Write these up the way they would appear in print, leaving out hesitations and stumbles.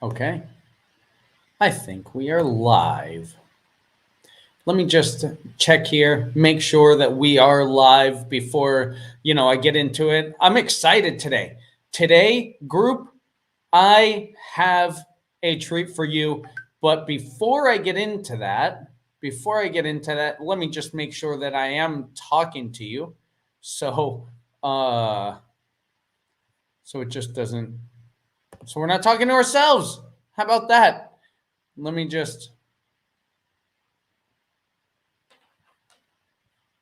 Okay, I think we are live. Let me just check here, make sure that we are live before, I get into it. I'm excited today. Today, group, I have a treat for you, but before I get into that, let me just make sure that I am talking to you. So, uh so it just doesn't so we're not talking to ourselves. How about that? Let me just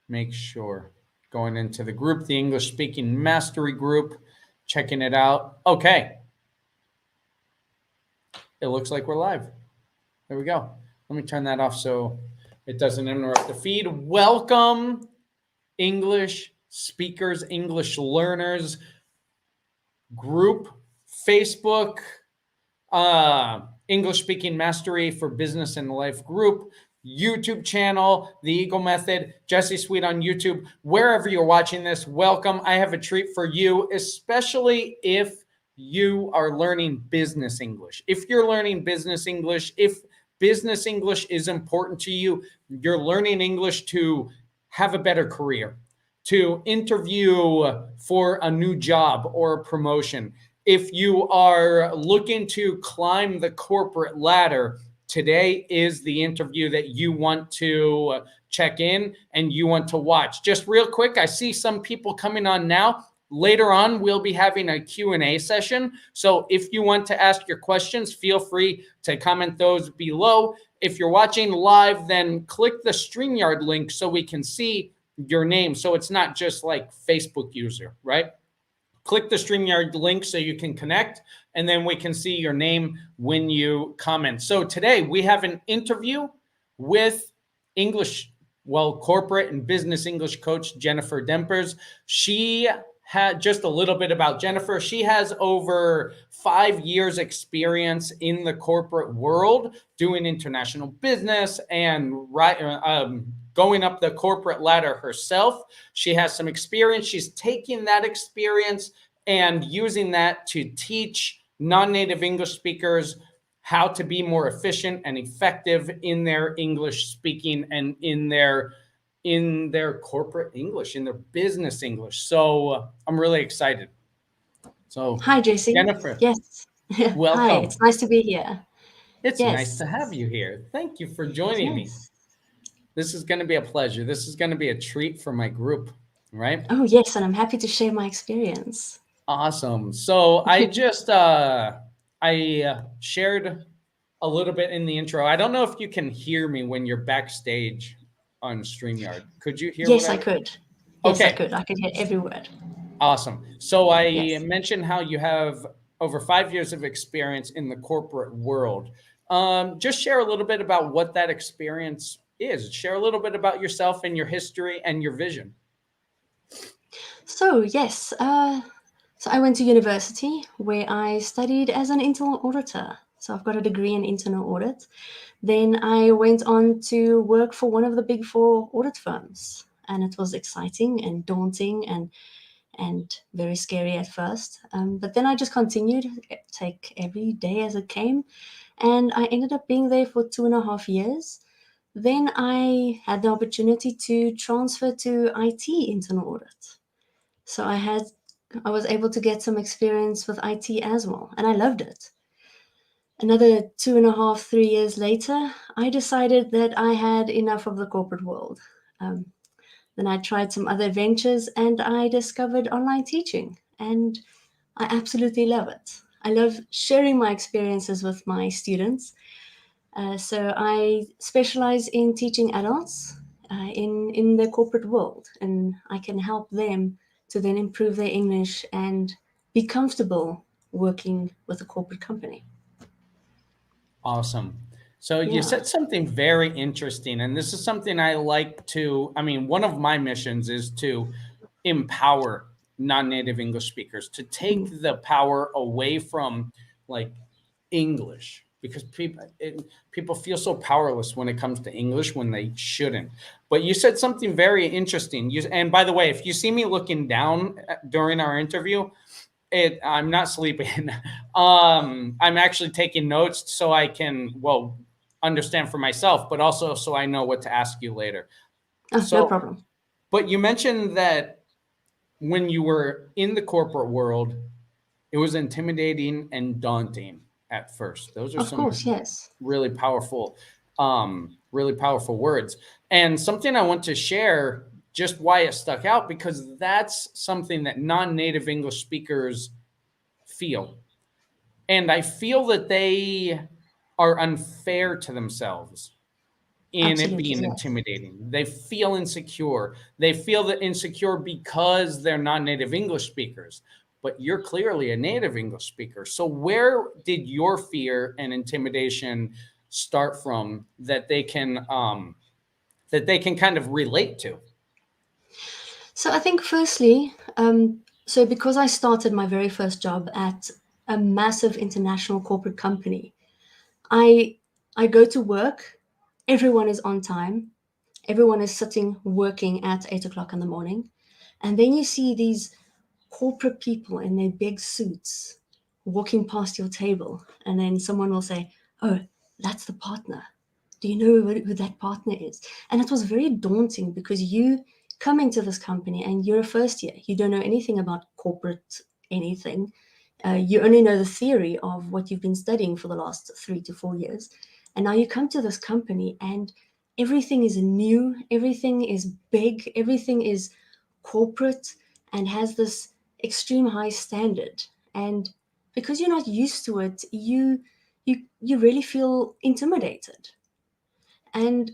make sure. Going into the group, the English speaking mastery group, checking it out. Okay, it looks like we're live. There we go. Let me turn that off so it doesn't interrupt the feed. Welcome, English speakers, English learners group, Facebook, English speaking mastery for business and life group, YouTube channel, The Eagle Method, Jesse Sweet on YouTube, wherever you're watching this, welcome. I have a treat for you, especially if you are learning business English. If you're learning business English, if business English is important to you, you're learning English to have a better career, to interview for a new job or a promotion. If you are looking to climb the corporate ladder, today is the interview that you want to check in and you want to watch. Just real quick, I see some people coming on now. Later on, we'll be having a Q&A session. So if you want to ask your questions, feel free to comment those below. If you're watching live, then click the StreamYard link so we can see your name. So it's not just like Facebook user, right? Click the StreamYard link so you can connect, and then we can see your name when you comment. So today we have an interview with corporate and business English coach, Jennifer Dempers. She had just a little bit about Jennifer. She has over 5 years experience in the corporate world doing international business and going up the corporate ladder herself. She has some experience. She's taking that experience and using that to teach non-native English speakers how to be more efficient and effective in their English speaking and in their corporate English, in their business English. So I'm really excited. So Hi, Jesse. Jennifer, Yes. Hi, welcome. it's nice to be here. It's nice Yes. to have you here. Thank you for joining me. Yes. This is going to be a pleasure. This is going to be a treat for my group, right? Oh, yes, and I'm happy to share my experience. Awesome. So I just shared a little bit in the intro. I don't know if you can hear me when you're backstage on StreamYard. Could you hear what Yes, I I? could. Yes, I Okay. could. I could hear every word. Awesome. So I Yes. mentioned how you have over 5 years of experience in the corporate world. Just share a little bit about what that experience is. Share a little bit about yourself and your history and your vision. So, yes. So I went to university where I studied as an internal auditor. So I've got a degree in internal audit. Then I went on to work for one of the big four audit firms. And it was exciting and daunting and very scary at first. But then I just continued, take every day as it came. And I ended up being there for 2.5 years. Then I had the opportunity to transfer to IT internal audit. So I was able to get some experience with IT as well, and I loved it. Another 2.5, 3 years later, I decided that I had enough of the corporate world. Um, then I tried some other ventures and I discovered online teaching, and I absolutely love it. I love sharing my experiences with my students. So I specialize in teaching adults in the corporate world, and I can help them to then improve their English and be comfortable working with a corporate company. Awesome. So you Yeah. said something very interesting, and this is something I like to. I mean, one of my missions is to empower non-native English speakers to Mm. take the power away from like English because people feel so powerless when it comes to English when they shouldn't. But you said something very interesting. And by the way, if you see me looking down during our interview, I'm not sleeping. I'm actually taking notes so I can, well, understand for myself, but also so I know what to ask you later. Oh, no So, problem. but you mentioned that when you were in the corporate world, it was intimidating and daunting at first. Those are Of course, some yes. really powerful words. And something I want to share just why it stuck out, because that's something that non-native English speakers feel. And I feel that they are unfair to themselves in it Absolutely, being yes. intimidating. They feel insecure. They feel that insecure because they're not native English speakers. But you're clearly a native English speaker. So where did your fear and intimidation start from that they can kind of relate to? So I think firstly, so because I started my very first job at a massive international corporate company, I I go to work, everyone is on time, everyone is sitting working at 8 o'clock in the morning, and then you see these corporate people in their big suits walking past your table, and then someone will say, "Oh, that's the partner. Do you know who that partner is?" And it was very daunting because you come into this company and you're a first year. You don't know anything about corporate anything. You only know the theory of what you've been studying for the last 3 to 4 years. And now you come to this company and everything is new, everything is big, everything is corporate and has this extreme high standard. And because you're not used to it, you really feel intimidated. And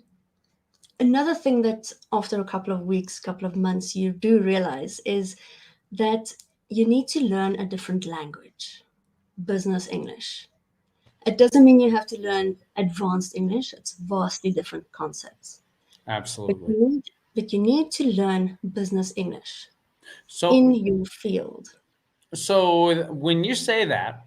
another thing that after a couple of weeks, couple of months, you do realize is that you need to learn a different language, business English. It doesn't mean you have to learn advanced English, it's vastly different concepts. But Absolutely. you need, but you need to learn business English in So your field. so when you say that,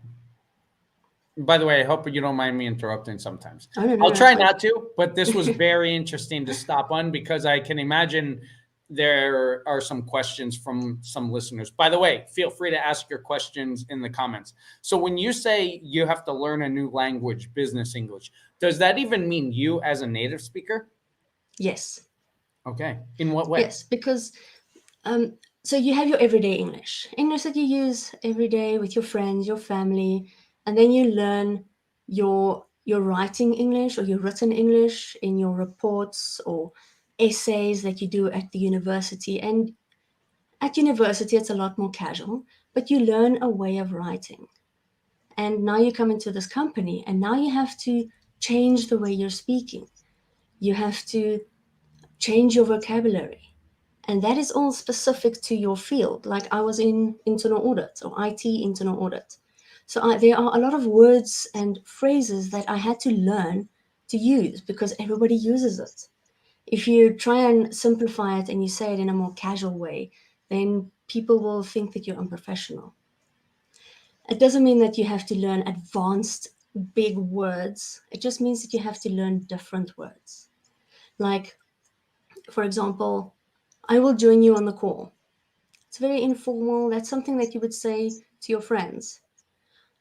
by the way, I hope you don't mind me interrupting sometimes. Oh, no, no, I'll no, it's try fine. not to, but this was very interesting to stop on because I can imagine there are some questions from some listeners. By the way, feel free to ask your questions in the comments. So when you say you have to learn a new language, business English, does that even mean you as a native speaker? Yes, Okay. In what way? yes, because um, so you have your everyday English, English that you use every day with your friends, your family, and then you learn your writing English or your written English in your reports or essays that you do at the university. And at university, it's a lot more casual, but you learn a way of writing. And now you come into this company, and now you have to change the way you're speaking. You have to change your vocabulary. And that is all specific to your field. Like I was in internal audit or IT internal audit. So there are a lot of words and phrases that I had to learn to use because everybody uses it. If you try and simplify it and you say it in a more casual way, then people will think that you're unprofessional. It doesn't mean that you have to learn advanced big words. It just means that you have to learn different words. Like, for example, I will join you on the call. It's very informal. That's something that you would say to your friends.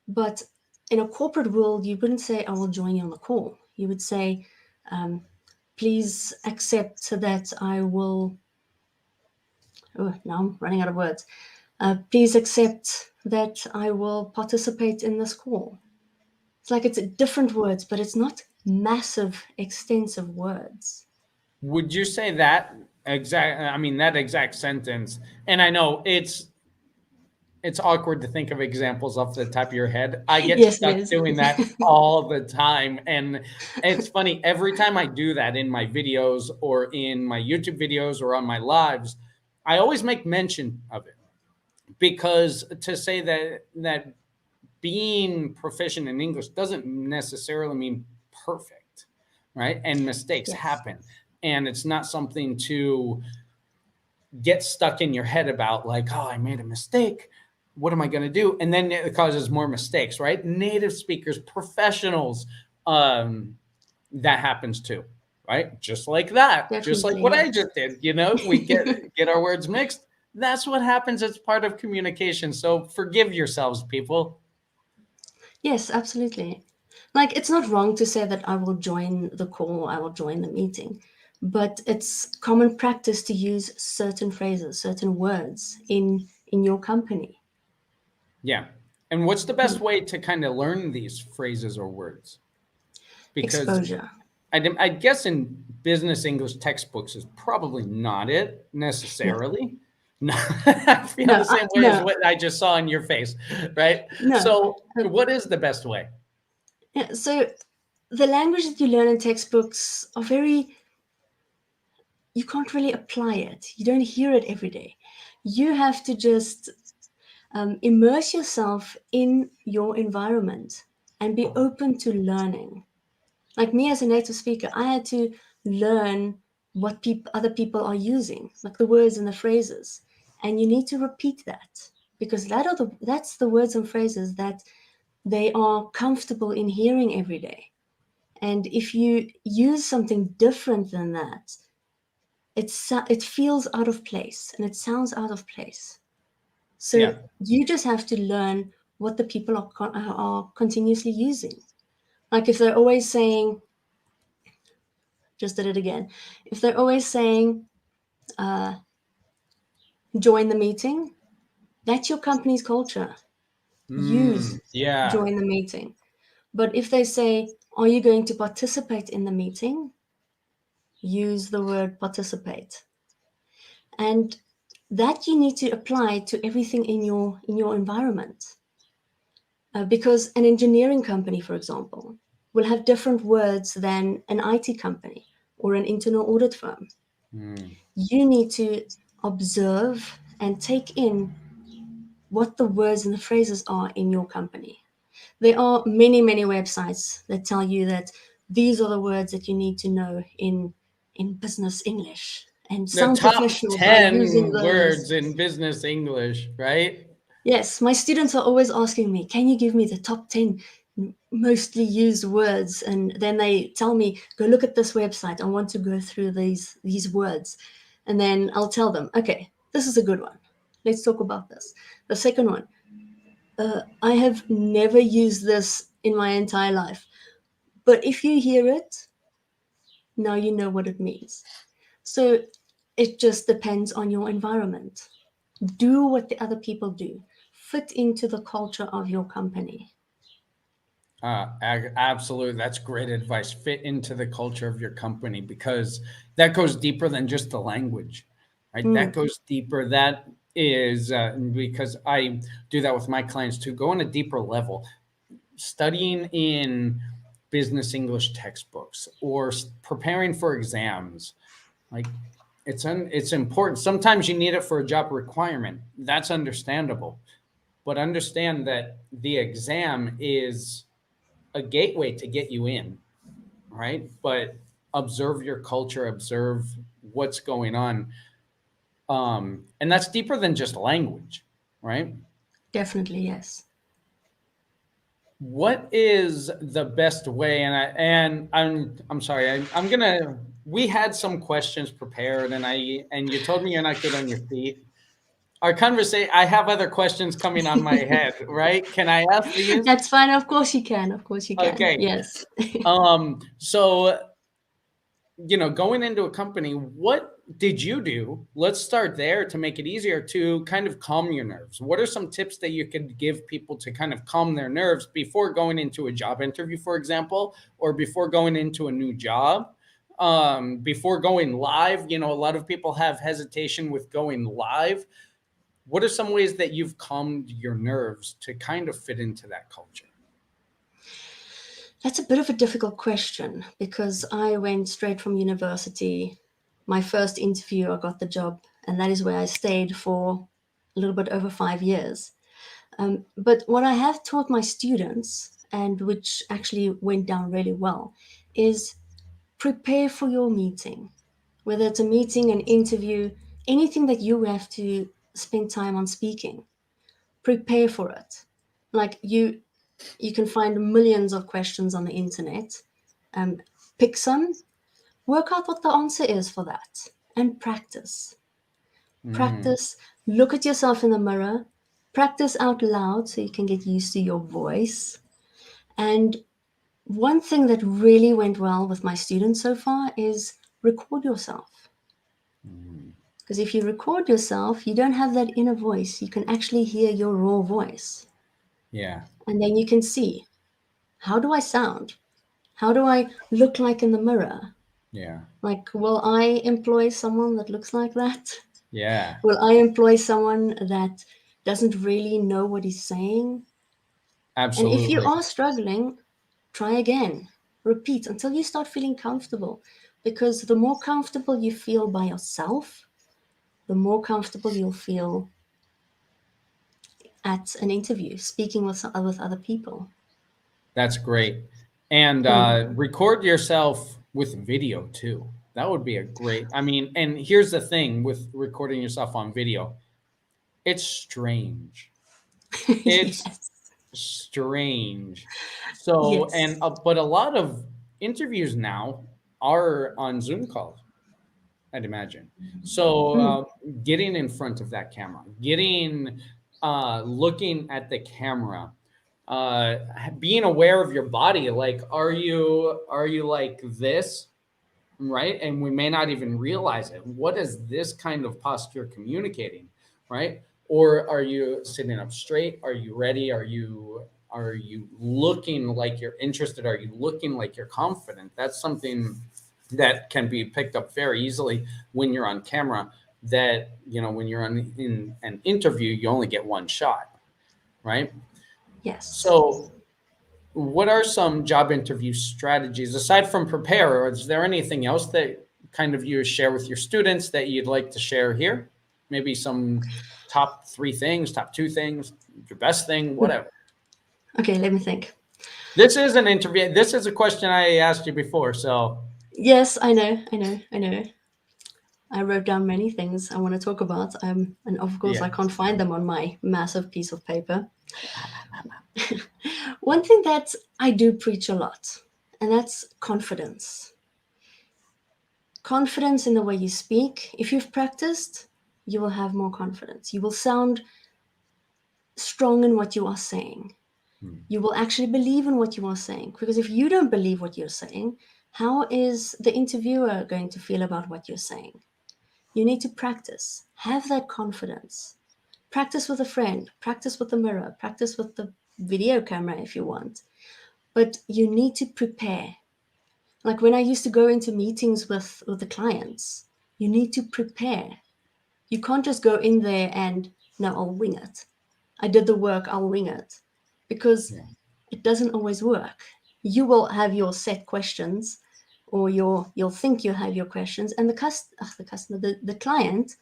But in a corporate world, you wouldn't say, I will join you on the call. You would say, um, please accept that I will. Oh, now I'm running out of words. Please accept that I will participate in this call. It's like it's different words, but it's not massive, extensive words. Would you say that exact, I mean, that exact sentence, and I know it's awkward to think of examples off the top of your head. I get Yes, it stuck is. doing that all the time. And it's funny, every time I do that in my videos or in my YouTube videos or on my lives, I always make mention of it because to say that being proficient in English doesn't necessarily mean perfect, right? And mistakes Yes, happen. And it's not something to get stuck in your head about, like, oh, I made a mistake. What am I going to do? And then it causes more mistakes, right? Native speakers, professionals, um, that happens too, right? Just like that, just like definitely, what I yes. just did. You know, we get our words mixed. That's what happens. It's part of communication. So forgive yourselves, people. Yes, absolutely. Like, it's not wrong to say that I will join the call, I will join the meeting, but it's common practice to use certain phrases, certain words in your company. Yeah. And what's the best Hmm. way to kind of learn these phrases or words? Because Exposure. I guess in business English textbooks is probably not it No, necessarily. No, I feel no, the same way as no, what I just saw on your face, right? no. So, Um, what is the best way? yeah, so the language that you learn in textbooks are very, you can't really apply it. You don't hear it every day. You have to just immerse yourself in your environment and be open to learning. Like me as a native speaker, I had to learn what other people are using, like the words and the phrases, and you need to repeat that because that's the words and phrases that they are comfortable in hearing every day. And if you use something different than that, it feels out of place and it sounds out of place. So Yeah. you just have to learn what the people are continuously using. Like if they're always saying, just did it again. If they're always saying, join the meeting, that's your company's culture. Use Yeah. join the meeting. But if they say, are you going to participate in the meeting? Use the word participate. And that you need to apply to everything in your environment. Because an engineering company, for example, will have different words than an IT company or an internal audit firm. Mm. You need to observe and take in what the words and the phrases are in your company. There are many, many websites that tell you that these are the words that you need to know in business English. And The some top professionals are using 10 those. words in business English, right? Yes, my students are always asking me, can you give me the top 10 mostly used words? And then they tell me, go look at this website. I want to go through these words. And then I'll tell them, okay, this is a good one. Let's talk about this. The second one, I have never used this in my entire life. But if you hear it, now you know what it means. So it just depends on your environment. Do what the other people do, fit into the culture of your company. Absolutely. That's great advice. Fit into the culture of your company because that goes deeper than just the language, right? That Mm, goes deeper. That is because I do that with my clients to go on a deeper level. Studying in business English textbooks or preparing for exams, like it's important. Sometimes you need it for a job requirement. That's understandable, but understand that the exam is a gateway to get you in, right? But observe your culture, observe what's going on, and that's deeper than just language, right? definitely, yes. What is the best way? I'm sorry. I'm gonna. We had some questions prepared, and you told me you're not good on your feet. Our conversation. I have other questions coming on my head. Right? Can I ask these? That's fine. Of course you can. Of course you can. Okay. Yes. So going into a company, what did you do? Let's start there to make it easier to kind of calm your nerves. What are some tips that you could give people to kind of calm their nerves before going into a job interview, for example, or before going into a new job? Before going live, a lot of people have hesitation with going live. What are some ways that you've calmed your nerves to kind of fit into that culture? That's a bit of a difficult question because I went straight from university. My first interview, I got the job, and that is where I stayed for a little bit over 5 years. But what I have taught my students, and which actually went down really well, is prepare for your meeting. Whether it's a meeting, an interview, anything that you have to spend time on speaking, prepare for it. Like you can find millions of questions on the internet. Um, Pick some, work out what the answer is for that, and practice. Practice, look at yourself in the mirror, practice out loud so you can get used to your voice. And one thing that really went well with my students so far is record yourself. Because if you record yourself, you don't have that inner voice. You can actually hear your raw voice. Yeah. And then you can see, how do I sound? How do I look like in the mirror? Yeah. Like, will I employ someone that looks like that? Yeah. Will I employ someone that doesn't really know what he's saying? And if you Absolutely. are struggling, try again. Repeat until you start feeling comfortable. Because the more comfortable you feel by yourself, the more comfortable you'll feel at an interview, speaking with other people. That's great. And record yourself with video too. That would be a great. I mean, and here's the thing with recording yourself on video. It's strange. It's Yes. strange. So, and Yes. but a lot of interviews now are on Zoom calls, I'd imagine. So, Mm. getting in front of that camera, getting looking at the camera, uh, being aware of your body. Like, are you like this, right? And we may not even realize it. What is this kind of posture communicating, right? Or are you sitting up straight? Are you ready? Are you looking like you're interested? Are you looking like you're confident? That's something that can be picked up very easily when you're on camera. That, when you're in an interview, you only get one shot, right? Yes. So what are some job interview strategies aside from prepare? Or is there anything else that kind of you share with your students that you'd like to share here? Maybe some top three things, top two things, your best thing, whatever. Okay, let me think. This is an interview. This is a question I asked you before. So, Yes, I know, I know, I know. I wrote down many things I want to talk about, and of course, yeah. I can't find them on my massive piece of paper. One thing that I do preach a lot, and that's confidence. Confidence in the way you speak. If you've practiced, you will have more confidence. You will sound strong in what you are saying. You will actually believe in what you are saying. Because if you don't believe what you're saying, how is the interviewer going to feel about what you're saying? You need to practice. Have that confidence. Practice with a friend, practice with the mirror, practice with the video camera if you want. But you need to prepare. Like when I used to go into meetings with the clients, you need to prepare. You can't just go in there and, no, I'll wing it. I did the work, I'll wing it. Because Yeah. it doesn't always work. You will have your set questions, or you'll think you have your questions, and the client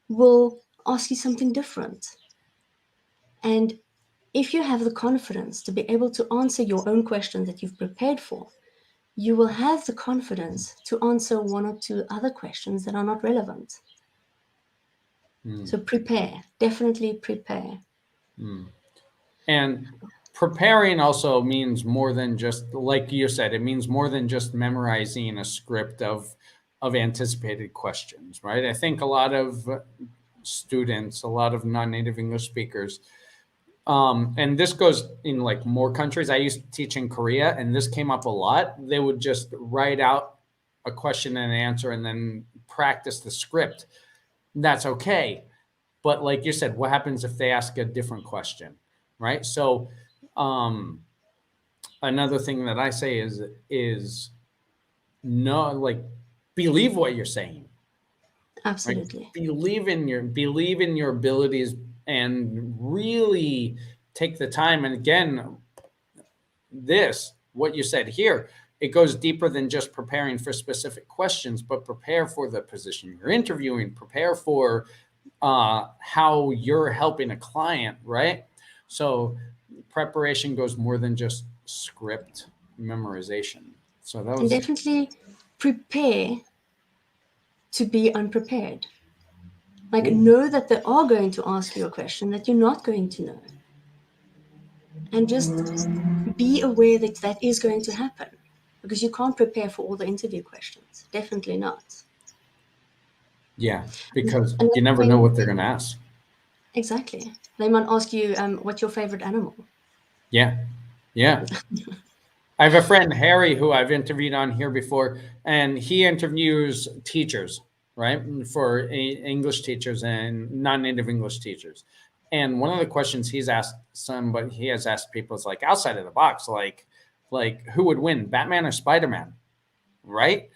will ask you something different. And if you have the confidence to be able to answer your own questions that you've prepared for, you will have the confidence to answer one or two other questions that are not relevant. Mm, So prepare, definitely prepare. mm. And preparing also means more than just, like you said, it means more than just memorizing a script of anticipated questions, right? I think a lot of students, a lot of non-native English speakers, and this goes in like more countries. I used to teach in Korea, and this came up a lot. They would just write out a question and an answer and then practice the script. That's okay. But like you said, what happens if they ask a different question, right? So um, another thing that I say is no, like, believe what you're saying, right? Absolutely. Believe in your abilities, and really take the time. And again, this, what you said here, it goes deeper than just preparing for specific questions, but prepare for the position you're interviewing, prepare for how you're helping a client, right? So preparation goes more than just script memorization. So that And was, definitely prepare to be unprepared. Like, ooh, know that they are going to ask you a question that you're not going to know. And just be aware that that is going to happen, because you can't prepare for all the interview questions. Definitely not. Yeah, because you Another never know thing, what they're going to ask. exactly. They might ask you, what's your favorite animal? Yeah. Yeah. I have a friend, Harry, who I've interviewed on here before, and he interviews teachers, right? For English teachers and non-native English teachers. And one of the questions he's asked somebody, he has asked people is like outside of the box, like who would win, Batman or Spider-Man, right?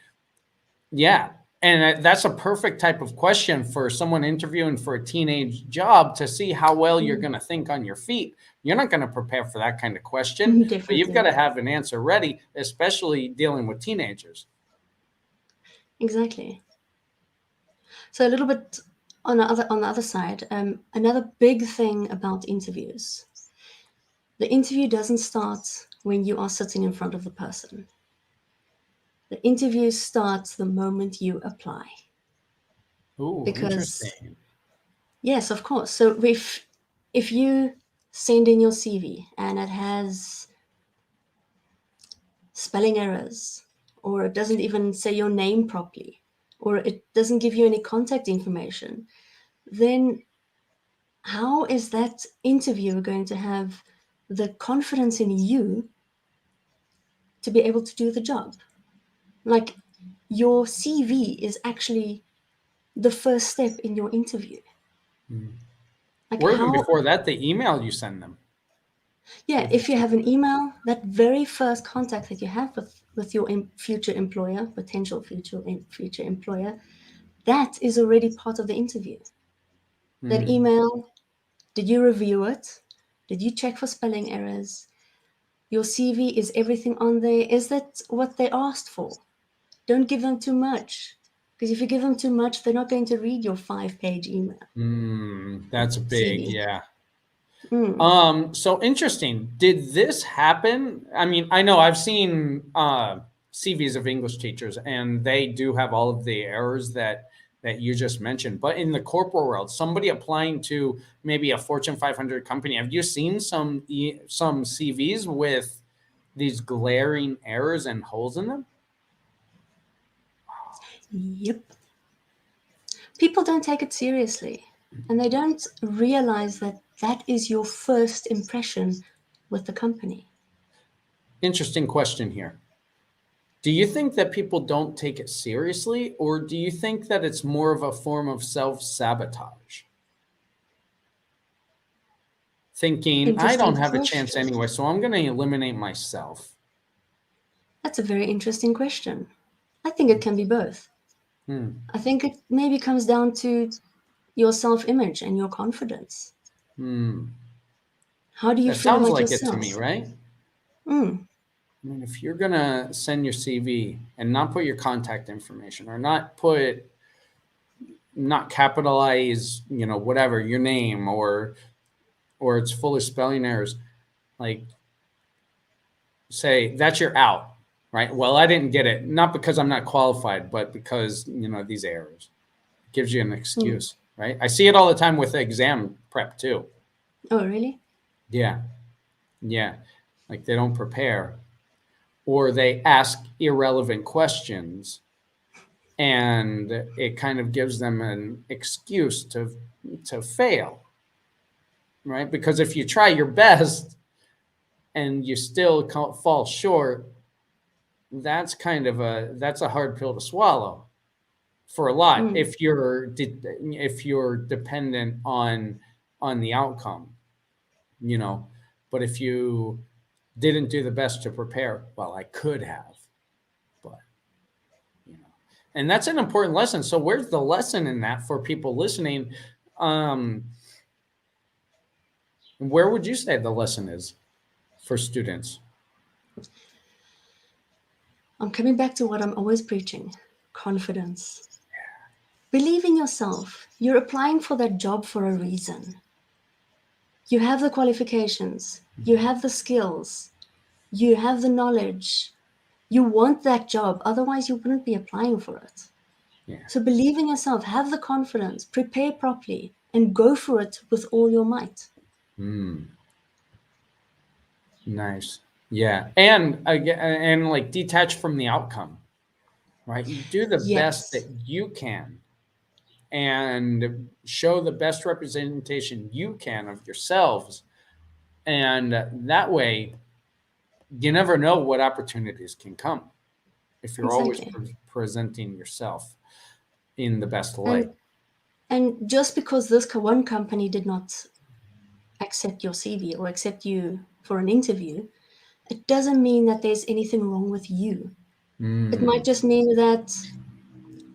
Yeah. And that's a perfect type of question for someone interviewing for a teenage job to see how well you're Mm, going to think on your feet. You're not going to prepare for that kind of question, but you've got definitely. to have an answer ready, especially dealing with teenagers. Exactly. So a little bit on the other side, another big thing about interviews. The interview doesn't start when you are sitting in front of the person. The interview starts the moment you apply. Ooh, Because interesting. yes, of course. So if you send in your CV and it has spelling errors, or it doesn't even say your name properly, or it doesn't give you any contact information, then how is that interviewer going to have the confidence in you to be able to do the job? Like, your CV is actually the first step in your interview. Mm. Like, Or even how, before that, the email you send them yeah, with your if you have CV. an email, that very first contact that you have with your future employer, potential future employer, that is already part of the interview. That Mm. email, did you review it? Did you check for spelling errors? Your CV, is everything on there? Is that what they asked for? Don't give them too much. Because if you give them too much, they're not going to read your 5-page email That's big, CV. yeah. Mm. So interesting. Did this happen? I mean, I know I've seen CVs of English teachers, and they do have all of the errors that you just mentioned. But in the corporate world, somebody applying to maybe a Fortune 500 company, have you seen some CVs with these glaring errors and holes in them? Yep. People don't take it seriously. And they don't realize that that is your first impression with the company. Interesting question here. Do you think that people don't take it seriously, or do you think that it's more of a form of self sabotage? Thinking, I don't Interesting have a chance question. anyway, so I'm going to eliminate myself. That's a very interesting question. I think it can be both. Hmm. I think it maybe comes down to your self image and your confidence. Hmm. How do you That feel sounds about like it to me, yourself? right? Mm. I mean, if you're going to send your CV and not put your contact information or not capitalize, whatever, your name or it's full of spelling errors, like say that's your out, right? Well, I didn't get it, not because I'm not qualified, but because, these errors. It gives you an Mm. excuse, right? I see it all the time with exam prep too. Oh, really? Yeah. Yeah. Like they don't prepare or they ask irrelevant questions and it kind of gives them an excuse to fail, right? Because if you try your best and you still fall short, that's a hard pill to swallow for a lot Mm. if you're dependent on the outcome, you know. But if you didn't do the best to prepare, well, I could have, but you know, and that's an important lesson. So where's the lesson in that for people listening? Um, where would you say the lesson is for students? I'm coming back to what I'm always preaching: confidence. Believe in yourself. You're applying for that job for a reason. You have the qualifications, you have the skills, you have the knowledge. You want that job, otherwise, you wouldn't be applying for it. Yeah. So believe in yourself, have the confidence, prepare properly, and go for it with all your might. Mm, nice. Yeah, and again, and like detach from the outcome, right? You do the best Yes. that you can, and show the best representation you can of yourselves. And that way, you never know what opportunities can come if you're always Exactly. presenting yourself in the best light. And just because this one company did not accept your CV or accept you for an interview, it doesn't mean that there's anything wrong with you. It might Mm, just mean that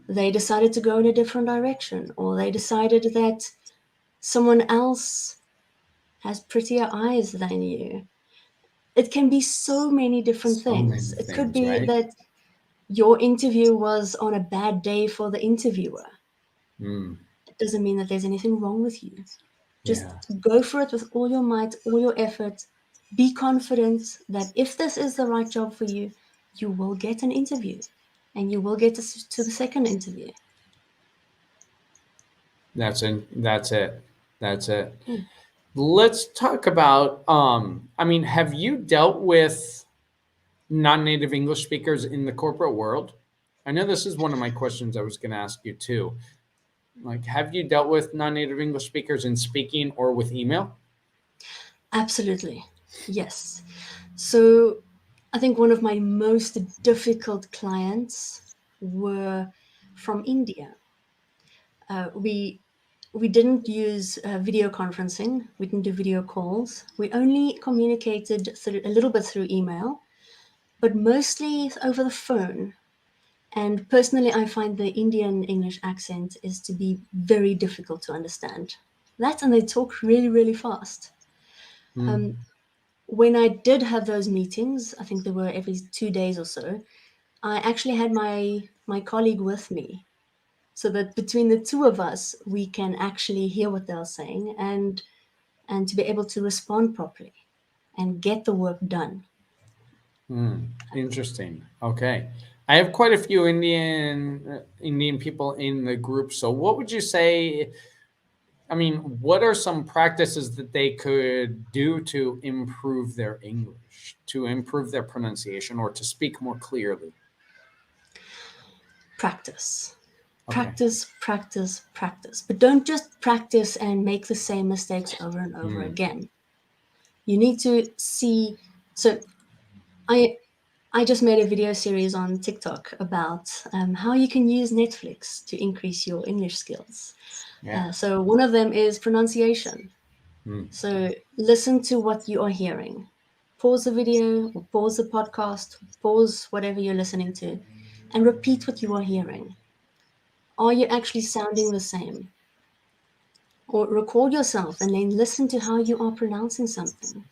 they decided to go in a different direction, or they decided that someone else has prettier eyes than you. It can be so many different so many things. It could things, be right? that your interview was on a bad day for the interviewer. Mm, It doesn't mean that there's anything wrong with you. Just yeah. go for it with all your might, all your effort. Be confident that if this is the right job for you, you will get an interview and you will get to the second interview. That's it. That's it. That's it. Mm. Let's talk about I mean, have you dealt with non-native English speakers in the corporate world? I know this is one of my questions I was going to ask you too. Like, have you dealt with non-native English speakers in speaking or with email? Absolutely. Yes. So I think one of my most difficult clients were from India. We didn't use video conferencing. We didn't do video calls. We only communicated through a little bit through email, but mostly over the phone. And personally, I find the Indian English accent is to be very difficult to understand. That, and they talk really, really fast. Mm, Um, when I did have those meetings, I think they were every 2 days or so, I actually had my colleague with me so that between the two of us, we can actually hear what they're saying and to be able to respond properly and get the work done. interesting. Okay. I have quite a few Indian people in the group. So what would you say, I mean, what are some practices that they could do to improve their English, to improve their pronunciation, or to speak more clearly? Practice. Okay. Practice, practice, practice. But don't just practice and make the same mistakes over and over Mm, again. You need to see. So I I just made a video series on TikTok about how you can use Netflix to increase your English skills. yeah. So one of them is pronunciation. Mm, So listen to what you are hearing. Pause the video or pause the podcast, pause whatever you're listening to, and repeat what you are hearing. Are you actually sounding the same? Or record yourself and then listen to how you are pronouncing something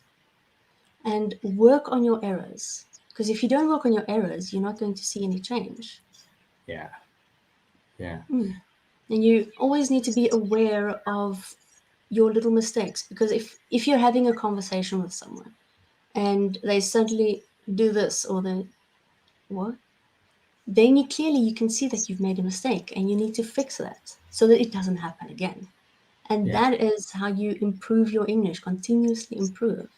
and work on your errors. Because if you don't work on your errors, you're not going to see any change. yeah. Yeah. Mm. And you always need to be aware of your little mistakes because if you're having a conversation with someone and they suddenly do this or they what, then you can see that you've made a mistake and you need to fix that so that it doesn't happen again. And Yeah. that is how you improve your English, continuously improve.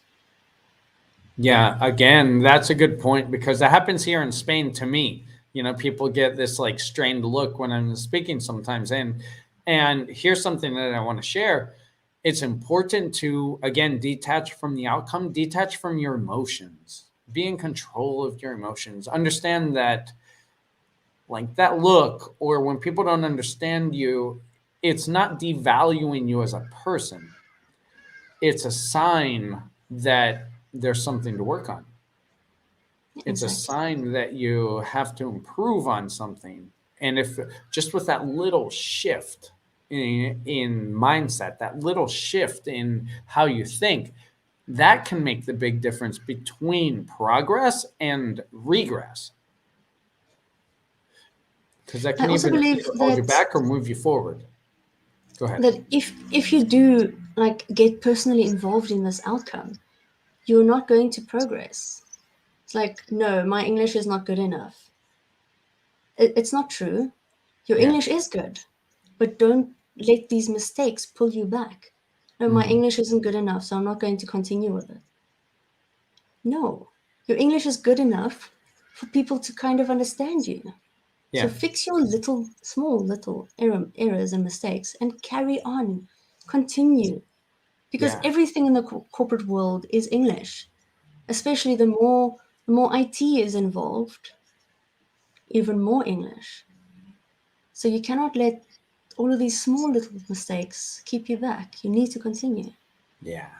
Yeah, again, that's a good point because that happens here in Spain to me. You know, people get this like strained look when I'm speaking sometimes. And here's something that I want to share. It's important to again detach from the outcome, detach from your emotions. Be in control of your emotions. Understand that like that look or when people don't understand you, it's not devaluing you as a person. It's a sign that there's something to work on. It's a Exactly. sign that you have to improve on something. And if just with that little shift in mindset, that little shift in how you think, that can make the big difference between progress and regress. Because that I can also believe either hold you that back or move you forward. Go ahead. if you do like get personally involved in this outcome, you're not going to progress. It's like, no, my English is not good enough. It's not true. Your Yeah. English is good, but don't let these mistakes pull you back. No, my Mm, English isn't good enough, so I'm not going to continue with it. No, your English is good enough for people to kind of understand you. So Yeah. fix your small little errors and mistakes and carry on. Continue. Because Yeah. everything in the corporate world is English, especially the more IT is involved, even more English. So you cannot let all of these small little mistakes keep you back. You need to continue. Yeah.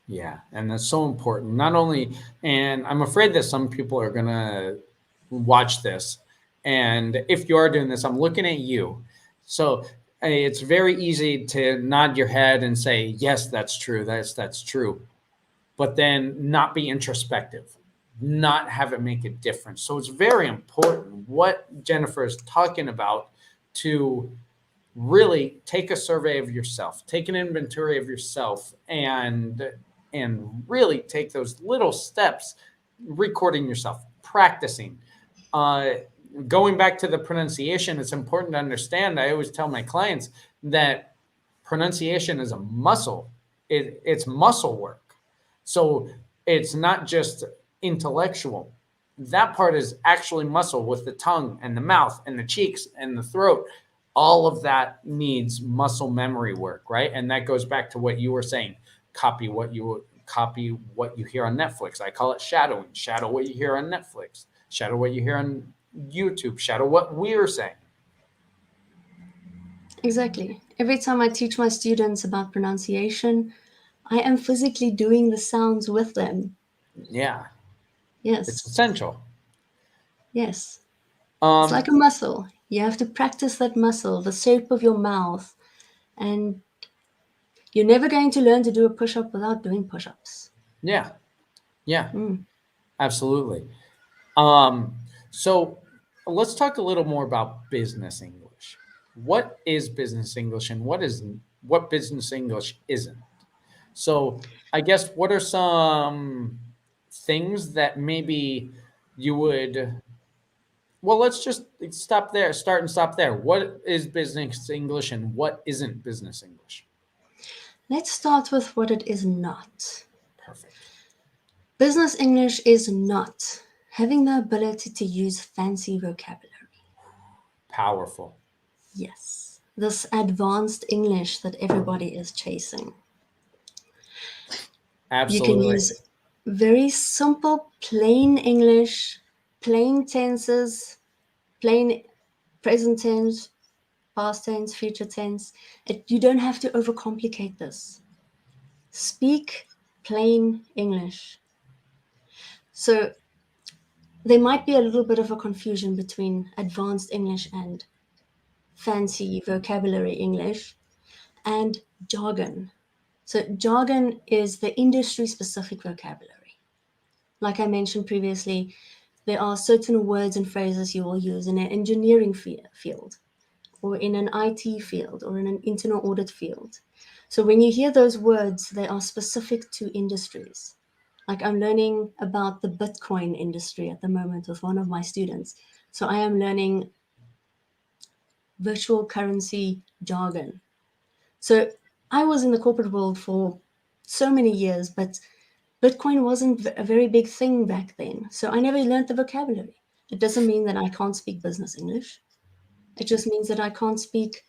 Yeah. And that's so important. Not only, and I'm afraid that some people are going to watch this. And if you are doing this, I'm looking at you. So it's very easy to nod your head and say, yes, that's true. That's true. But then not be introspective, not have it make a difference. So it's very important what Jennifer is talking about to really take a survey of yourself, take an inventory of yourself, and really take those little steps, recording yourself, practicing. Uh, Going back to the pronunciation, it's important to understand. I always tell my clients that pronunciation is a muscle. It's muscle work. So it's not just intellectual. That part is actually muscle with the tongue and the mouth and the cheeks and the throat. All of that needs muscle memory work, right? And that goes back to what you were saying. Copy what you hear on Netflix. I call it shadowing. Shadow what you hear on Netflix. Shadow what you hear on YouTube. Shadow what we're saying. Exactly. Every time I teach my students about pronunciation, I am physically doing the sounds with them. Yeah, it's Yes, essential. yes. It's like Um, a muscle. You have to practice that muscle, the shape of your mouth, and you're never going to learn to do a push up without doing push ups. yeah, yeah, Mm. absolutely. Um, so let's talk a little more about business English. What is business English and what business English isn't? So I guess what are some things that maybe you would, well, let's just stop there, start and stop there. What is business English and what isn't business English? Let's start with what it is not. Perfect. Business English is not having the ability to use fancy vocabulary. Powerful. Yes, this advanced English that everybody is chasing. You can Absolutely. use very simple, plain English, plain tenses, plain present tense, past tense, future tense. You don't have to overcomplicate this. Speak plain English. So there might be a little bit of a confusion between advanced English and fancy vocabulary English and jargon. So, jargon is the industry specific vocabulary. Like I mentioned previously, there are certain words and phrases you will use in an engineering field, or in an IT field, or in an internal audit field. So, when you hear those words, they are specific to industries. Like I'm learning about the Bitcoin industry at the moment with one of my students. So, I am learning virtual currency jargon. So I was in the corporate world for so many years, but Bitcoin wasn't a very big thing back then. So I never learned the vocabulary. It doesn't mean that I can't speak business English. It just means that I can't speak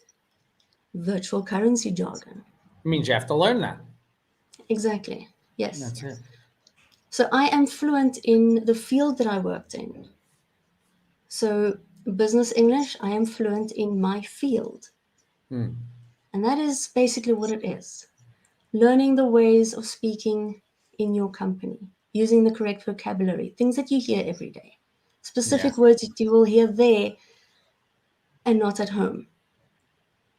virtual currency jargon. It means you have to learn that. Exactly. Yes. That's it. So I am fluent in the field that I worked in. So business English, I am fluent in my field. Hmm. And that is basically what it is. Learning the ways of speaking in your company, using the correct vocabulary, things that you hear every day, Yeah. specific words that you will hear there and not at home.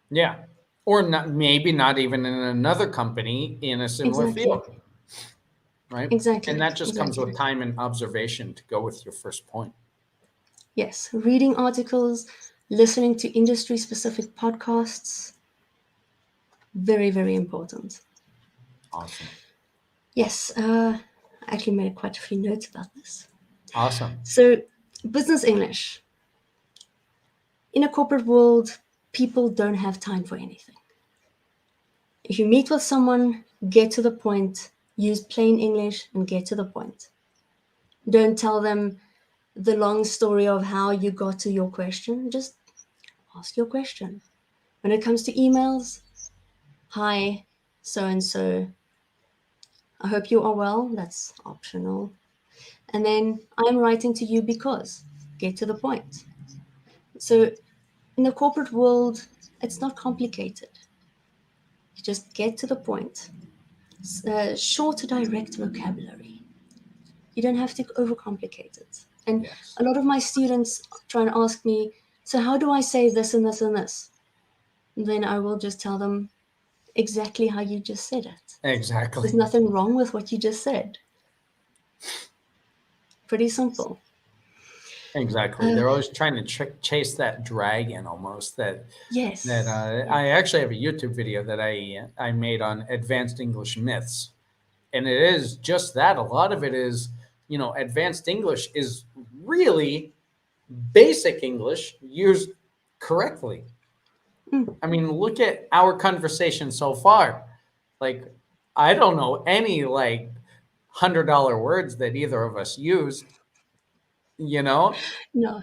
Yeah. Or not, maybe not even in another company in a similar Exactly. field, right? And Exactly. that just comes Exactly. with time and observation to go with your first point. Yes. Reading articles, listening to industry specific podcasts, very, very important. Awesome. Yes. I actually made quite a few notes about this. Awesome. So, business English. In a corporate world, people don't have time for anything. If you meet with someone, get to the point, use plain English and get to the point. Don't tell them the long story of how you got to your question, just ask your question. When it comes to emails, hi, so and so, I hope you are well. That's optional. And then I'm writing to you because, get to the point. So in the corporate world, it's not complicated. You just get to the point. Short, direct vocabulary. You don't have to overcomplicate it. And Yes. a lot of my students try and ask me, so how do I say this and this and this? And then I will just tell them exactly how you just said it. Exactly. There's nothing wrong with what you just said. Pretty simple. Exactly. Uh, They're always trying to chase that dragon almost that yes, I yes. actually have a YouTube video that I made on advanced English myths. And it is just that. A lot of it is, advanced English is really basic English used correctly. Mm, I mean, look at our conversation so far. Like, I don't know any like $100 words that either of us used, you know, no.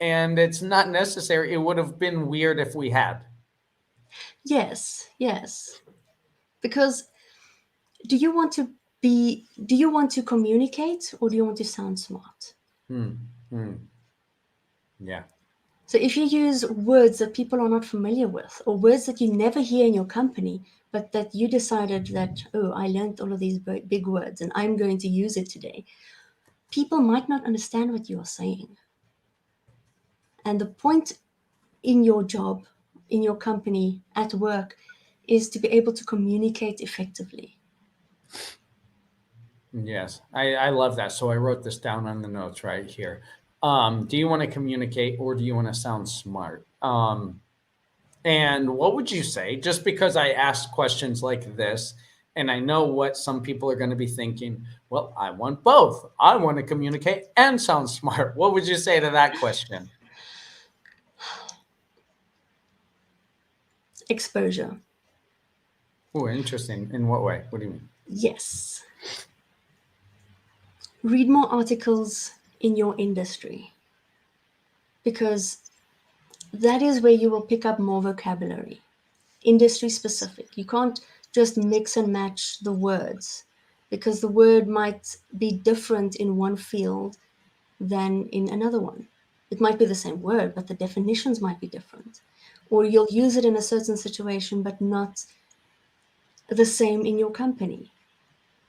and it's not necessary. It would have been weird if we had. Yes, yes. Because do you want to communicate or do you want to sound smart? Hmm. Hmm. Yeah. So if you use words that people are not familiar with or words that you never hear in your company, but that you decided that, oh, I learned all of these big words and I'm going to use it today, people might not understand what you are saying. And the point in your job, in your company, at work, is to be able to communicate effectively. Yes, I love that. So I wrote this down on the notes right here. Do you want to communicate or do you want to sound smart? And what would you say? Just because I asked questions like this, and I know what some people are going to be thinking, well, I want both. I want to communicate and sound smart. What would you say to that question? Exposure. Oh, interesting. In what way? What do you mean? Yes. Read more articles in your industry because that is where you will pick up more vocabulary, industry specific. You can't just mix and match the words because the word might be different in one field than in another one. It might be the same word, but the definitions might be different. Or you'll use it in a certain situation, but not the same in your company.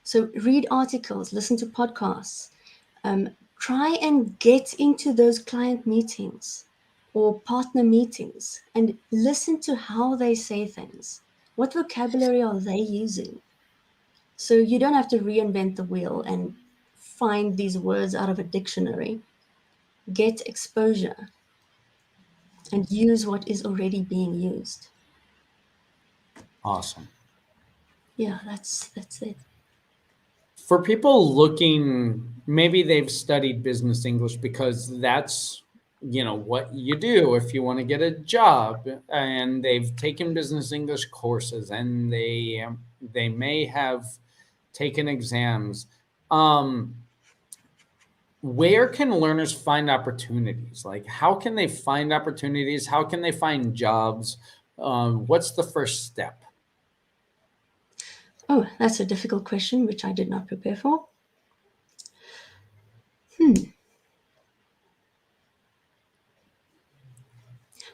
So read articles, listen to podcasts, try and get into those client meetings or partner meetings and listen to how they say things. What vocabulary are they using? So you don't have to reinvent the wheel and find these words out of a dictionary. Get exposure and use what is already being used. Awesome. Yeah, that's it. For people looking, maybe they've studied business English because that's what you do if you want to get a job, and they've taken business English courses and they may have taken exams. um where can learners find opportunities? Like, how can they find opportunities? How can they find jobs? What's the first step? Oh, that's a difficult question, which I did not prepare for. Hmm.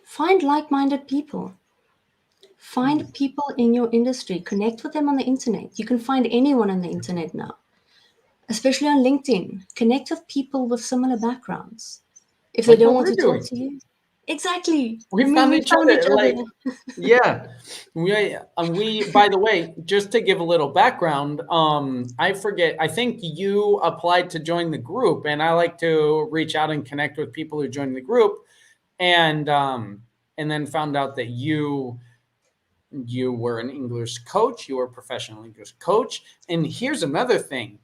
Find like minded people. Find people in your industry. Connect with them on the internet. You can find anyone on the internet now, especially on LinkedIn. Connect with people with similar backgrounds. If they Like don't what want we're to talk doing. to you, exactly. We I mean, found we each found each other. other. Like, yeah, we. By the way, just to give a little background, I forget. I think you applied to join the group, and I like to reach out and connect with people who join the group, and then found out that you were an English coach. You were a professional English coach, and here's another thing: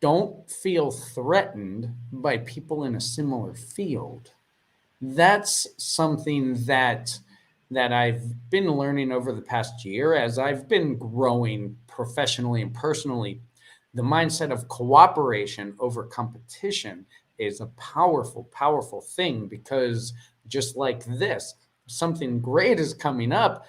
don't feel threatened by people in a similar field. That's something that I've been learning over the past year as I've been growing professionally and personally. The mindset of cooperation over competition is a powerful, powerful thing, because just like this, something great is coming about,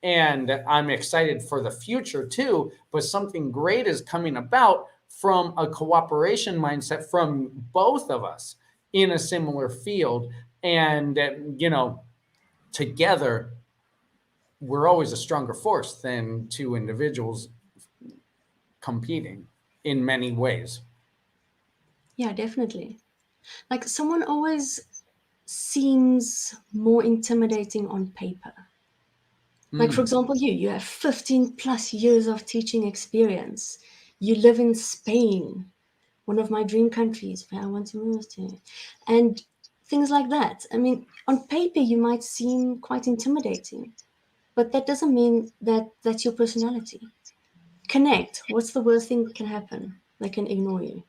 and I'm excited for the future too. But something great is coming about from a cooperation mindset from both of us in a similar field. And, together, we're always a stronger force than two individuals competing in many ways. Yeah, definitely. Like someone always seems more intimidating on paper. Like, for Mm, example, you have 15 plus years of teaching experience. You live in Spain, one of my dream countries where I want to move to, and things like that. I mean, on paper, you might seem quite intimidating, but that doesn't mean that that's your personality. Connect. What's the worst thing that can happen? They can ignore you.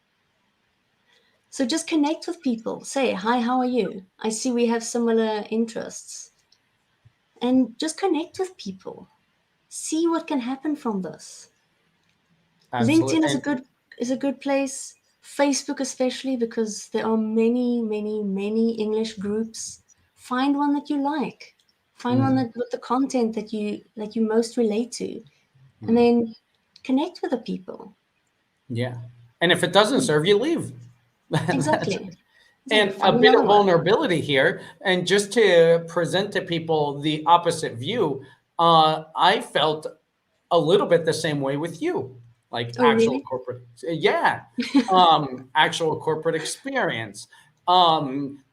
So just connect with people. Say, hi, how are you? I see we have similar interests. And just connect with people. See what can happen from this. absolutely. LinkedIn is a And good place. Facebook especially, because there are many, many, many English groups. Find one that you like. Find one mm, that with the content that you most relate to, and mm, then connect with the people. yeah. And if it doesn't serve you, leave. That's, Exactly. Exactly. and a Find bit of another one. vulnerability here. And just to present to people the opposite view, I felt a little bit the same way with you, like Oh, really? actual corporate experience,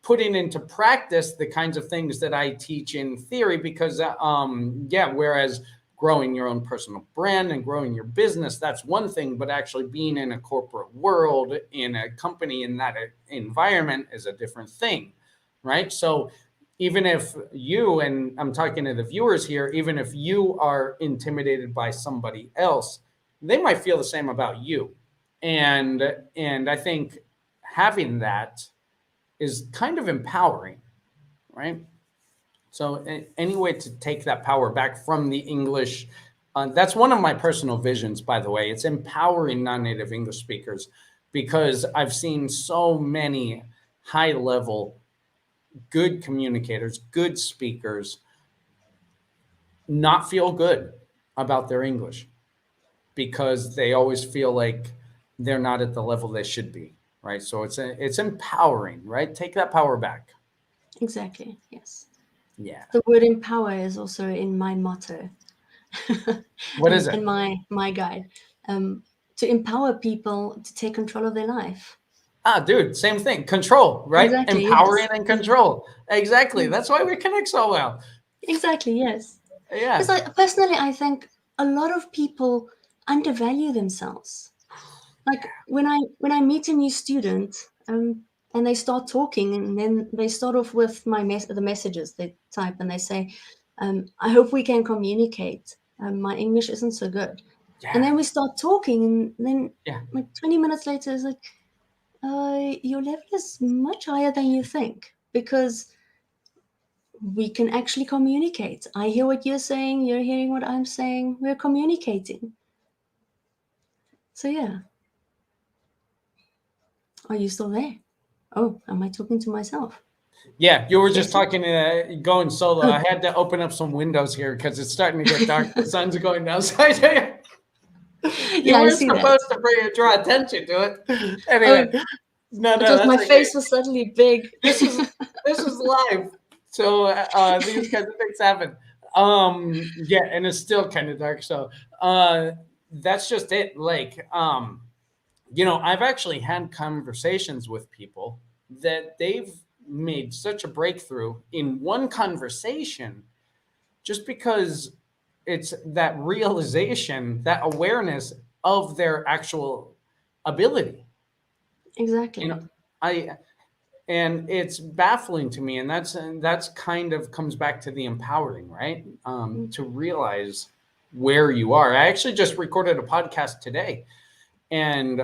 putting into practice the kinds of things that I teach in theory, because whereas growing your own personal brand and growing your business, that's one thing, but actually being in a corporate world, in a company, in that environment, is a different thing, right? So even if you, and I'm talking to the viewers here, even if you are intimidated by somebody else, they might feel the same about you. And I think having that is kind of empowering, right? So any way to take that power back from the English, that's one of my personal visions, by the way. It's empowering non-native English speakers, because I've seen so many high level, good communicators, good speakers not feel good about their English, because they always feel like they're not at the level they should be, right? So it's empowering, right? Take that power back. Exactly. Yes. Yeah. The word empower is also in my motto What is and it? my guide. Um, to empower people to take control of their life. Ah, dude, same thing. Control, right? Exactly. Empowering Yes. and Yes. control. Exactly. Yes. That's why we connect so well. Exactly. Yes. Because Yeah. I think a lot of people undervalue themselves. Like when I meet a new student, and they start talking, and then they start off with the messages they type, and they say, "I hope we can communicate. My English isn't so good." And Yeah. then we start talking, and then Yeah. like 20 minutes later, it's like, your level is much higher than you think, because we can actually communicate. I hear what you're saying, you're hearing what I'm saying, we're communicating. So yeah, are you still there? Oh, am I talking to myself? Yeah. You were just Yes. talking, going solo. Oh, I had to open up some windows here because it's starting to get dark. The sun's going down. So you yeah, I weren't see that. supposed to draw attention to it. Oh, Anyway, no, it no, was that's my okay. face was suddenly big. This is this is live, so these kinds of things happen. Yeah, and it's still kind of dark, so that's just it. Like, I've actually had conversations with people that they've made such a breakthrough in one conversation, just because it's that realization, that awareness of their actual ability. You Exactly. know, I and it's baffling to me, and that's kind of comes back to the empowering, right? Mm. To realize where you are. I actually just recorded a podcast today, and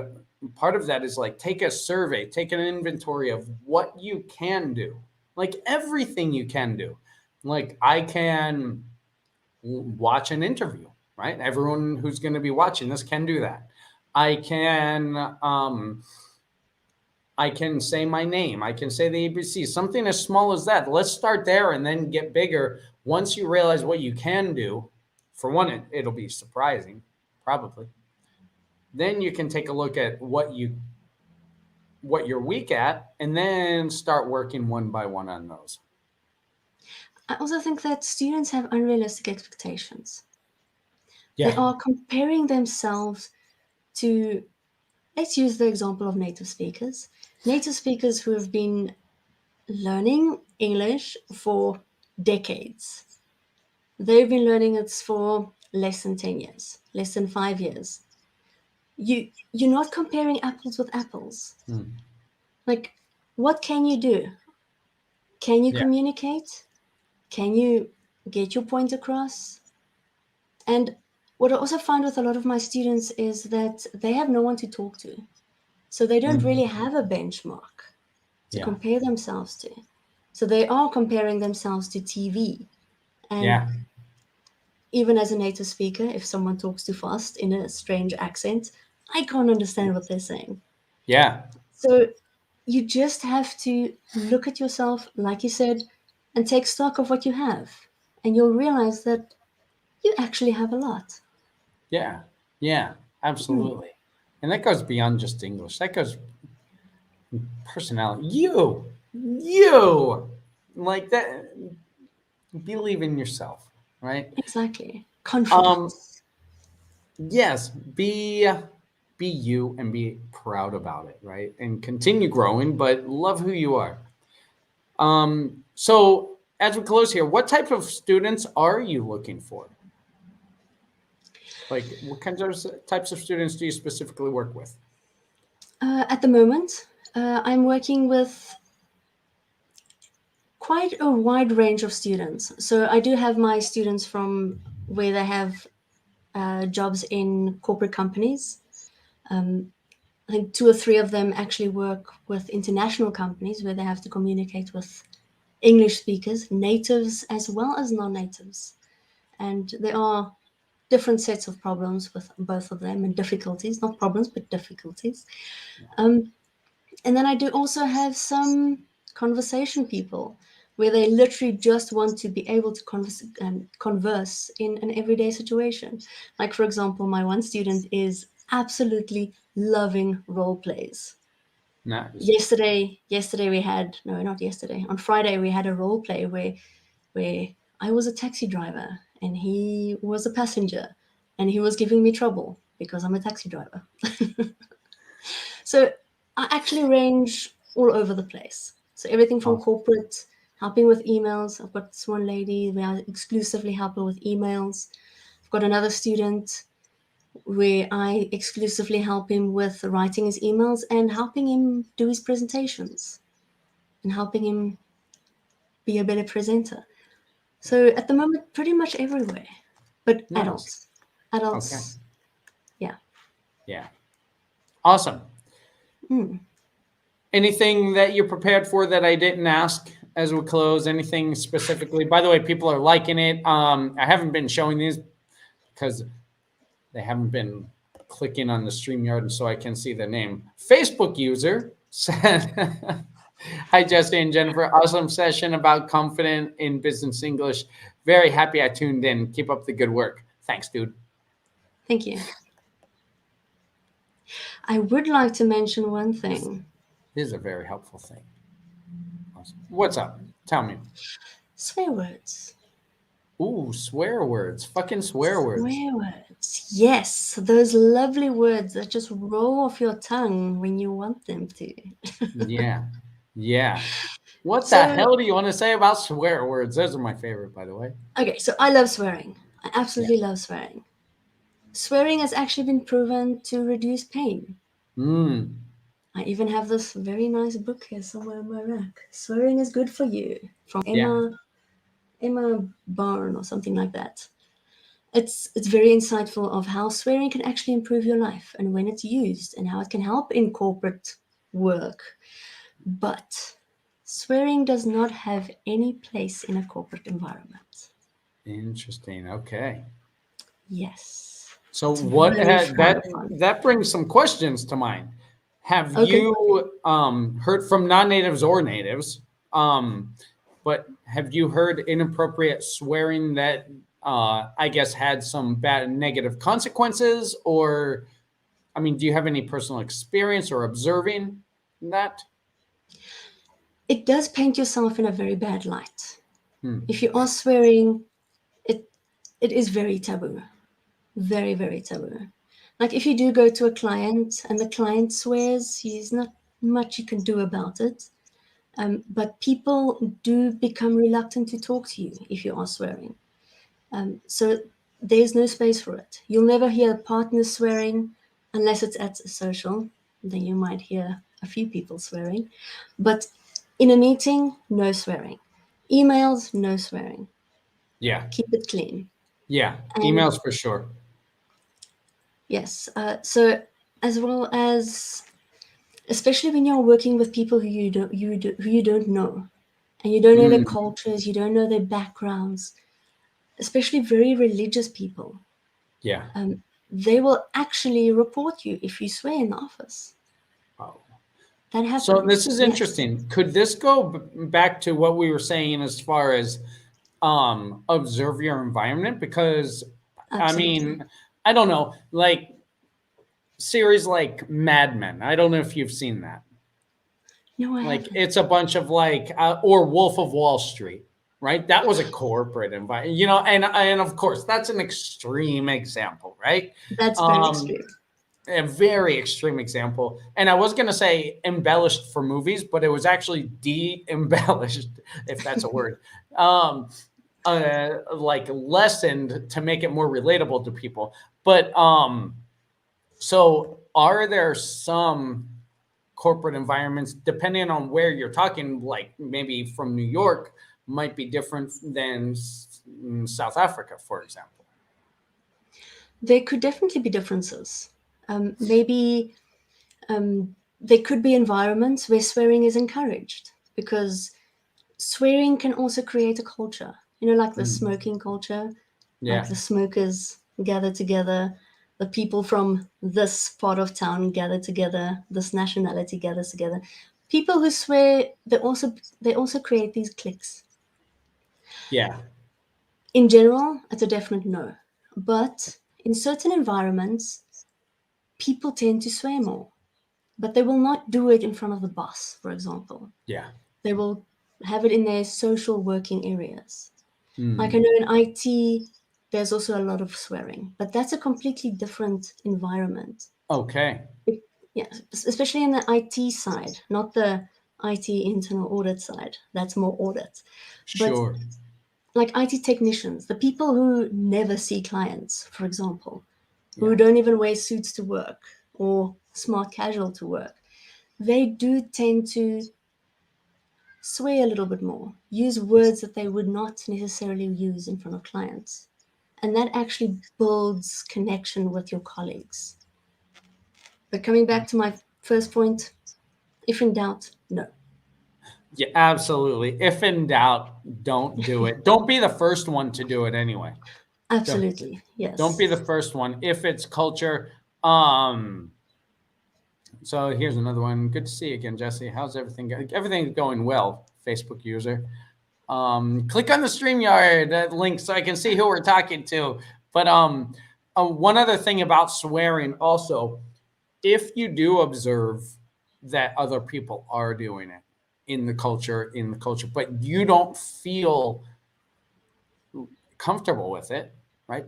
part of that is like, take a survey, take an inventory of what you can do, like everything you can do. Like, I can watch an interview, right? Everyone who's going to be watching this can do that. I can I can say my name. I can say the ABC, something as small as that. Let's start there and then get bigger. Once you realize what you can do, for one, it'll be surprising, probably. Then you can take a look at what you're weak at, and then start working one by one on those. I also think that students have unrealistic expectations. They Yeah. are comparing themselves to, let's use the example of native speakers. Native speakers who have been learning English for decades. They've been learning it for less than 10 years, less than 5 years. You're not comparing apples with apples. Hmm. Like, what can you do? Can you Yeah. communicate? Can you get your point across? And what I also find with a lot of my students is that they have no one to talk to. So they don't Mhm. really have a benchmark to Yeah. compare themselves to. So they are comparing themselves to TV. And Yeah. even as a native speaker, if someone talks too fast in a strange accent, I can't understand what they're saying. Yeah. So you just have to look at yourself, like you said, and take stock of what you have. And you'll realize that you actually have a lot. Yeah. Yeah. Mm, Absolutely. And that goes beyond just English. That goes personality. You like that. Believe in yourself, right? exactly. Um, Confidence. yes, be you and be proud about it, right? And continue growing, but love who you are. So as we close here, what type of students are you looking for? Like, what kinds of types of students do you specifically work with? At the moment, I'm working with quite a wide range of students. So I do have my students from where they have jobs in corporate companies. I think two or three of them actually work with international companies where they have to communicate with English speakers, natives as well as non natives. And there are different sets of problems with both of them and difficulties, not problems, but difficulties. Um, and then I do also have some conversation people where they literally just want to be able to converse in an everyday situation. Like, for example, my one student is absolutely loving role plays. Nice. Yesterday we had, no, not yesterday, on Friday we had a role play where I was a taxi driver and he was a passenger and he was giving me trouble because I'm a taxi driver. So I actually range all over the place. So everything from Awesome. corporate, helping with emails. I've got this one lady where I exclusively help her with emails. I've got another student where I exclusively help him with writing his emails and helping him do his presentations and helping him be a better presenter. So at the moment, pretty much everywhere, but Nice. adults. Okay. Adults, yeah. Yeah. Awesome. Mm. Anything that you're prepared for that I didn't ask as we close? Anything specifically? By the way, people are liking it. I haven't been showing these because they haven't been clicking on the StreamYard, and so I can see the name. Facebook user said, "Hi Jesse and Jennifer, awesome session about confident in business English. Very happy I tuned in. Keep up the good work. Thanks, dude. Thank you. I would like to mention one thing. This is a very helpful thing. Awesome. What's up? Tell me. Swear words. Ooh, swear words. Fucking swear words. Swear words. Yes, those lovely words that just roll off your tongue when you want them to. Yeah. Yeah. What the So, hell do you want to say about swear words? Those are my favorite, by the way. okay, so I love swearing. I Yeah. absolutely love swearing. Swearing has actually been proven to reduce pain. Mm. I even have this very nice book here somewhere in my rack. Swearing is good for you from Yeah. Emma Barn or something like that. It's very insightful of how swearing can actually improve your life and when it's used and how it can help in corporate work. But swearing does not have any place in a corporate environment. Interesting. Okay. Yes. So It's what very fun. that brings some questions to mind. Have Okay. you heard from non-natives or natives? Um, but have you heard inappropriate swearing that I guess had some bad negative consequences? Or I mean, do you have any personal experience or observing that? It does paint yourself in a very bad light. Hmm. If you are swearing, it it is very taboo. Very, very taboo. Like if you do go to a client and the client swears, there's not much you can do about it. But people do become reluctant to talk to you if you are swearing. So there's no space for it. You'll never hear partners swearing unless it's at a social. Then you might hear a few people swearing. But in a meeting, no swearing. Emails, no swearing. Yeah, Keep it clean. yeah, And emails for sure. yes, so as well as especially when you're working with people who you don't know, and you don't know their Mm, cultures, you don't know their backgrounds, especially very religious people, yeah. they will actually report you if you swear in the office. Wow. That So this happens. is Yes, interesting. Could this go back to what we were saying as far as observe your environment? Because I absolutely. mean, I don't know, like series like Mad Men. I don't know if you've seen that. No, I Like haven't. it's a bunch of like or Wolf of Wall Street, right? That was a corporate environment, you know, and of course that's an extreme example, right? That's very Um, extreme. a very extreme example. And I was going to say embellished for movies, but it was actually de-embellished, if that's a word. Um, like lessened to make it more relatable to people. But so are there some corporate environments, depending on where you're talking, like maybe from New York, might be different than South Africa, for example? There could definitely be differences. Maybe there could be environments where swearing is encouraged because swearing can also create a culture. You know, like the Mm. smoking culture, like Yeah. the smokers gather together, the people from this part of town gather together, this nationality gathers together. People who swear, they also create these cliques. Yeah. In general, it's a definite no. But in certain environments, people tend to swear more, but they will not do it in front of the boss, for example. Yeah. They will have it in their social working areas. Like I Mm. know in IT, there's also a lot of swearing, but that's a completely different environment. Okay. Yeah, especially in the IT side, not the IT internal audit side. That's more audit. But Sure. like IT technicians, the people who never see clients, for example, who Yeah. don't even wear suits to work or smart casual to work, they do tend to sway a little bit more, use words that they would not necessarily use in front of clients. And that actually builds connection with your colleagues. But coming back to my first point, if in doubt, no. Yeah, absolutely. If in doubt, don't do it. Don't be the first one to do it anyway. Don't, Absolutely, don't be yes. the first one. If it's culture, um, so here's another one. Good to see you again, Jesse. How's everything going? Everything's going well, Facebook user. Click on the StreamYard link so I can see who we're talking to. But one other thing about swearing also, if you do observe that other people are doing it in the culture, but you don't feel comfortable with it, right?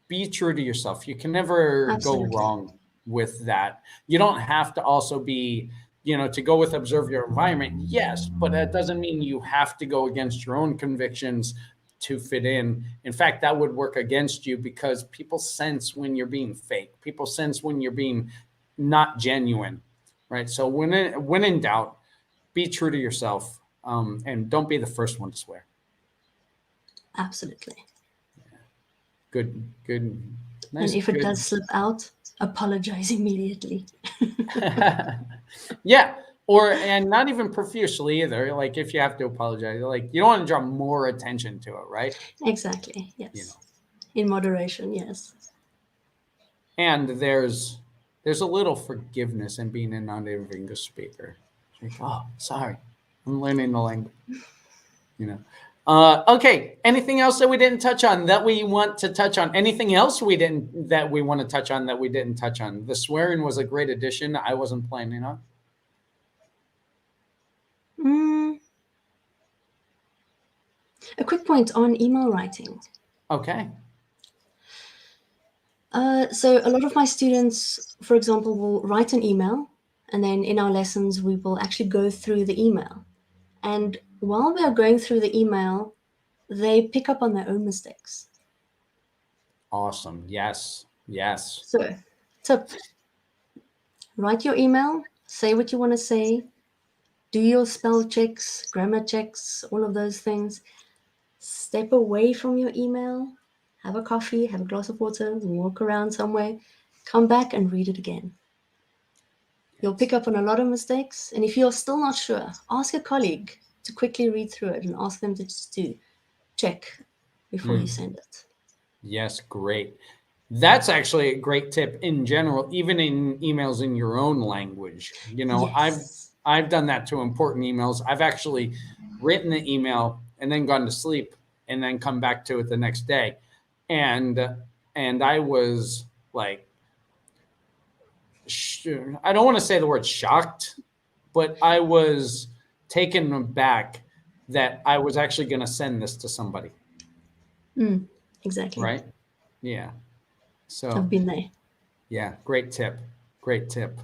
Be true to yourself. You can never go Absolutely. wrong with that. You don't have to also be, to go with observe your environment. Yes, but that doesn't mean you have to go against your own convictions to fit in. In fact, that would work against you because people sense when you're being fake. People sense when you're being not genuine, right? So when in doubt, be true to yourself, and don't be the first one to swear. Absolutely. Good, good, And nice, if it good. does slip out, apologize immediately. Yeah, and not even profusely either. Like if you have to apologize, like you don't want to draw more attention to it, right? Exactly, You know. yes. In moderation, yes. And there's a little forgiveness in being a non-native English speaker. Like, oh, sorry, I'm learning the language. You know. Okay. Anything else that we didn't touch on that we want to touch on? Anything else we didn't that we want to touch on that we didn't touch on? The swearing was a great addition. I wasn't planning on. A quick point on email writing. Okay. So a lot of my students, for example, will write an email, and then in our lessons, we will actually go through the email. And while we are going through the email, they pick up on their own mistakes. Awesome. Yes. Yes. So, tip, write your email, say what you want to say, do your spell checks, grammar checks, all of those things. Step away from your email, have a coffee, have a glass of water, walk around somewhere, come back and read it again. You'll pick up on a lot of mistakes. And if you're still not sure, ask a colleague to quickly read through it and ask them to just to check before you send it. Yes, great. That's actually a great tip in general, even in emails in your own language. You know, Yes. I've done that to important emails. I've actually written the email and then gone to sleep and then come back to it the next day. And I was like, I don't want to say the word shocked, but I was taken aback that I was actually going to send this to somebody. Exactly. Right? Yeah. So I've been there. yeah, great tip. Great tip.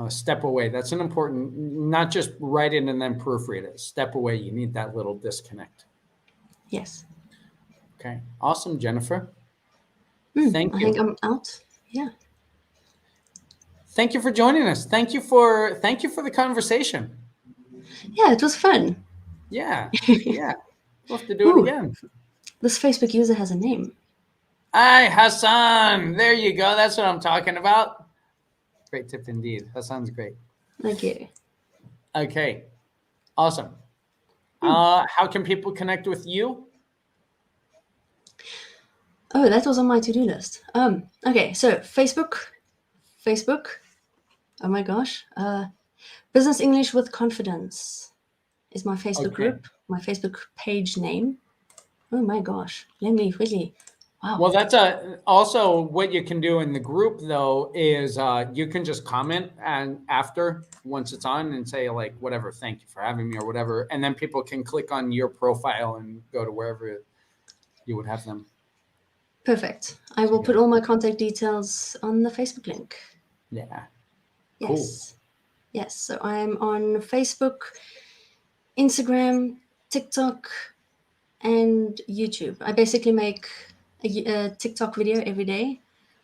Step away. That's an important, not just write it and then proofread it. Step away. You need that little disconnect. Yes. Okay. Awesome, Jennifer. Thank I you. think I'm out. Yeah. Thank you for joining us. Thank you for the conversation. Yeah, it was fun. Yeah. Yeah. We'll have to do it Ooh, again. this Facebook user has a name. Hi, Hassan. There you go. That's what I'm talking about. Great tip indeed. Hassan's great. Thank you. Okay. Awesome. How can people connect with you? Oh, that was on my to-do list. Okay, so Facebook. Oh my gosh. Business English with Confidence is my Facebook Okay. group, my Facebook page name. Oh my gosh. Let me really. Wow. Well, that's also what you can do in the group though is you can just comment and after once it's on and say like whatever, thank you for having me or whatever, and then people can click on your profile and go to wherever you would have them. Perfect. I will put all my contact details on the Facebook link. Yeah. Yes. Cool. Yes. So I'm on Facebook, Instagram, TikTok, and YouTube. I basically make a TikTok video every day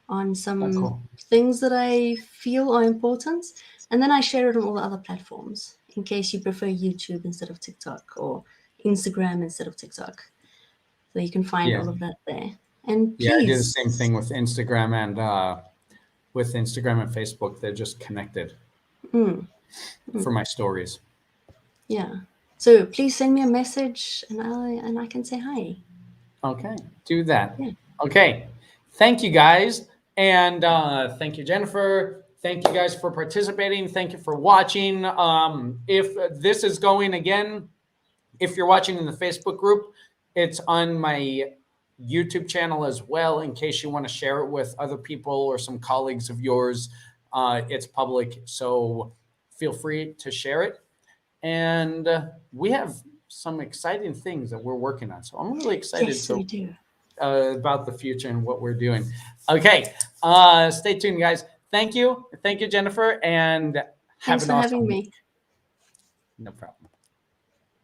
on some Cool. things that I feel are important, and then I share it on all the other platforms in case you prefer YouTube instead of TikTok or Instagram instead of TikTok. So you can find Yeah. all of that there. And Yeah, I do the please, same thing with Instagram and Facebook. They're just connected for my stories. yeah. So please send me a message, and I can say hi. Okay, do that. Yeah. Okay, thank you guys, and thank you, Jennifer. Thank you guys for participating. Thank you for watching. If this is going again, if you're watching in the Facebook group, it's on my YouTube channel as well. In case you want to share it with other people or some colleagues of yours, it's public, so feel free to share it. And we have some exciting things that we're working on. So I'm really excited Yes, we do. about the future and what we're doing. Okay, stay tuned, guys. Thank you, Jennifer, and have Thanks an for awesome having week. me. No problem.